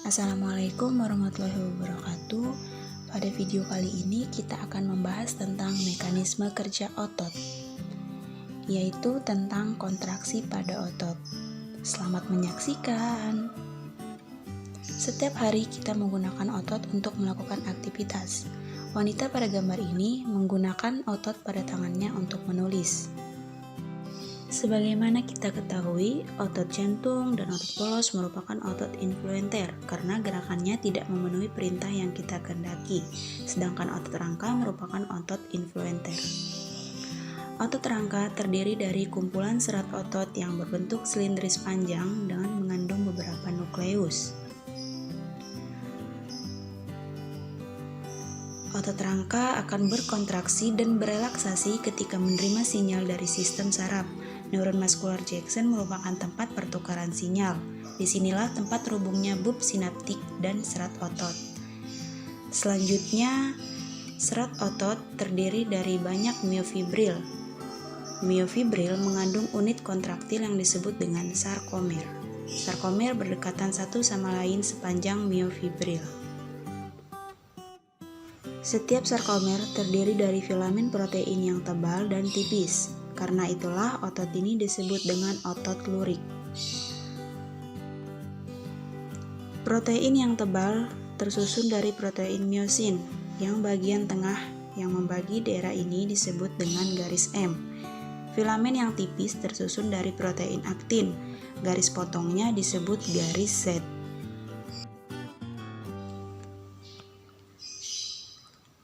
Assalamualaikum warahmatullahi wabarakatuh. Pada video kali ini kita akan membahas tentang mekanisme kerja otot, yaitu tentang kontraksi pada otot. Selamat menyaksikan. Setiap hari kita menggunakan otot untuk melakukan aktivitas. Wanita pada gambar ini menggunakan otot pada tangannya untuk menulis. Sebagaimana kita ketahui, otot jantung dan otot polos merupakan otot influenter karena gerakannya tidak memenuhi perintah yang kita kehendaki, sedangkan otot rangka merupakan otot influenter. Otot rangka terdiri dari kumpulan serat otot yang berbentuk silindris panjang dengan mengandung beberapa nukleus. Otot rangka akan berkontraksi dan berelaksasi ketika menerima sinyal dari sistem saraf. Neuron muskular junction merupakan tempat pertukaran sinyal. Disinilah tempat terhubungnya bulb sinaptik dan serat otot. Selanjutnya, serat otot terdiri dari banyak miofibril. Miofibril mengandung unit kontraktil yang disebut dengan sarkomer. Sarkomer berdekatan satu sama lain sepanjang miofibril. Setiap sarkomer terdiri dari filamen protein yang tebal dan tipis. Karena itulah otot ini disebut dengan otot lurik. Protein yang tebal tersusun dari protein miosin, yang bagian tengah yang membagi daerah ini disebut dengan garis M. Filamen yang tipis tersusun dari protein aktin, garis potongnya disebut garis Z.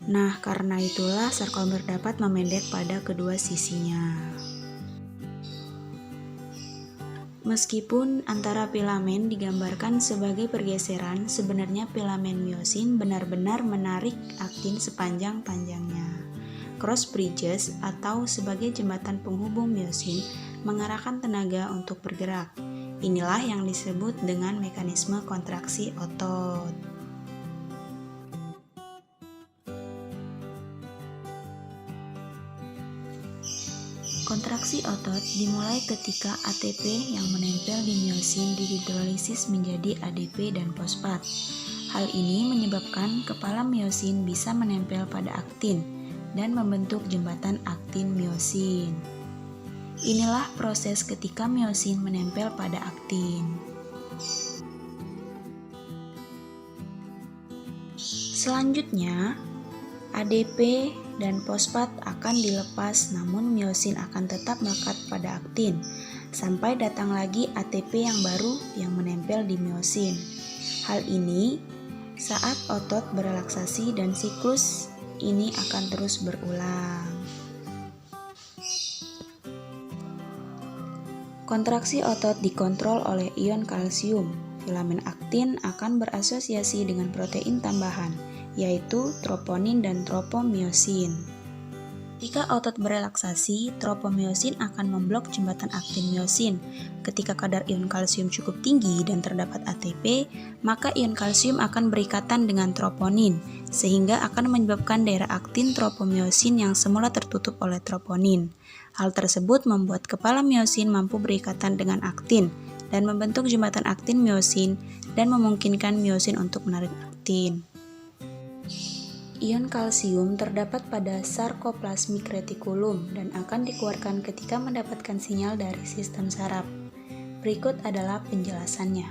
Nah, karena itulah sarkomer dapat memendek pada kedua sisinya. Meskipun antara filamen digambarkan sebagai pergeseran, sebenarnya filamen miosin benar-benar menarik aktin sepanjang-panjangnya. Cross bridges atau sebagai jembatan penghubung miosin mengarahkan tenaga untuk bergerak. Inilah yang disebut dengan mekanisme kontraksi otot. Kontraksi otot dimulai ketika ATP yang menempel di miosin dihidrolisis menjadi ADP dan fosfat. Hal ini menyebabkan kepala miosin bisa menempel pada aktin dan membentuk jembatan aktin-miosin. Inilah proses ketika miosin menempel pada aktin. Selanjutnya, ADP dan fosfat akan dilepas, namun miosin akan tetap melekat pada aktin sampai datang lagi ATP yang baru yang menempel di miosin. Hal ini saat otot berelaksasi dan siklus ini akan terus berulang. Kontraksi otot dikontrol oleh ion kalsium. Filamen aktin akan berasosiasi dengan protein tambahan, yaitu troponin dan tropomiosin. Jika otot berelaksasi, tropomiosin akan memblok jembatan aktin-miosin. Ketika kadar ion kalsium cukup tinggi dan terdapat ATP, maka ion kalsium akan berikatan dengan troponin, sehingga akan menyebabkan daerah aktin tropomiosin yang semula tertutup oleh troponin. Hal tersebut membuat kepala miosin mampu berikatan dengan aktin dan membentuk jembatan aktin-miosin dan memungkinkan miosin untuk menarik aktin. Ion kalsium terdapat pada sarkoplasmik retikulum dan akan dikeluarkan ketika mendapatkan sinyal dari sistem saraf. Berikut adalah penjelasannya.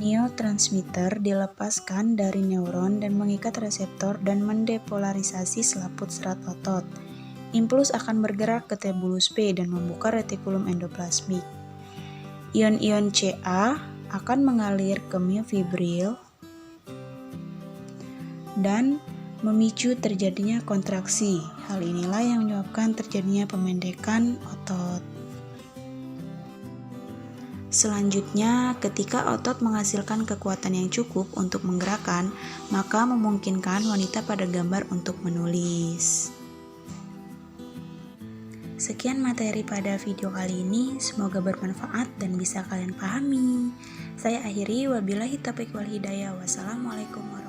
Neurotransmitter dilepaskan dari neuron dan mengikat reseptor dan mendepolarisasi selaput serat otot. Impuls akan bergerak ke tabulus P dan membuka retikulum endoplasmik. Ion-ion Ca akan mengalir ke miofibril dan memicu terjadinya kontraksi. Hal inilah yang menyebabkan terjadinya pemendekan otot. Selanjutnya, ketika otot menghasilkan kekuatan yang cukup untuk menggerakkan, maka memungkinkan wanita pada gambar untuk menulis. Sekian materi pada video kali ini, semoga bermanfaat dan bisa kalian pahami. Saya akhiri, wabillahi taufiq wal hidayah. Wassalamualaikum warahmatullahi wabarakatuh.